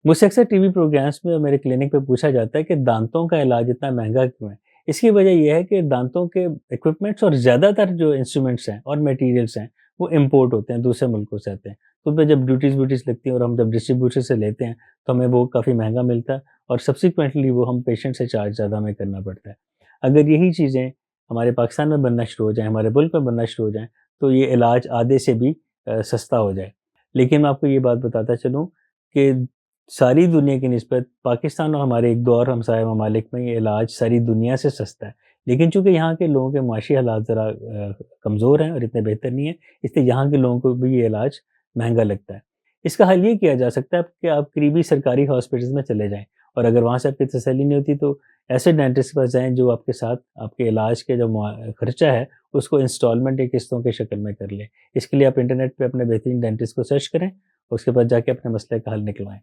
मुझसे अक्सर TV programmes में और मेरे क्लिनिक पे पूछा जाता है कि दांतों का इलाज इतना महंगा क्यों है? इसकी वजह यह है कि दांतों के इक्विपमेंट्स और ज़्यादातर जो इंस्ट्रूमेंट्स हैं और मटेरियल्स हैं, वो इम्पोर्ट होते हैं, दूसरे मुल्कों से आते हैं। तो फिर जब ड्यूटीज़ व्यूटीज़ लगती हैं और हम जब डिस्ट्रीब्यूटर से लेते हैं, तो हमें वो काफ़ी महंगा मिलता है और सब्सिक्वेंटली वो हम पेशेंट से चार्ज ज़्यादा हमें करना पड़ता है। अगर यही चीज़ें हमारे पाकिस्तान में बनना शुरू हो जाएँ, हमारे मुल्क में बनना शुरू हो जाएँ, तो ये इलाज आधे से भी सस्ता हो जाए। लेकिन मैं आपको ये बात बताता चलूँ कि सारी दुनिया की निस्बत पाकिस्तान और हमारे एक दो और हमसाया ममालिक में ये इलाज सारी दुनिया से सस्ता है। लेकिन चूँकि यहाँ के लोगों के माशी हालात ज़रा कमज़ोर हैं और इतने बेहतर नहीं है, इसलिए यहाँ के लोगों को भी ये इलाज महँगा लगता है। इसका हल ये किया जा सकता है कि आप करीबी सरकारी हॉस्पिटल्स में चले जाएँ और अगर वहाँ से आपकी तसल्ली नहीं होती तो ऐसे डेंटिस्ट के पास जाएँ जो आपके साथ आपके इलाज के जो खर्चा है उसको इंस्टॉलमेंट या किस्तों की शक्ल में कर ले। इसके लिए आप इंटरनेट पे अपने बेहतरीन डेंटिस्ट को सर्च करें, उसके बाद जाके अपने मसले का हल निकलवाएँ।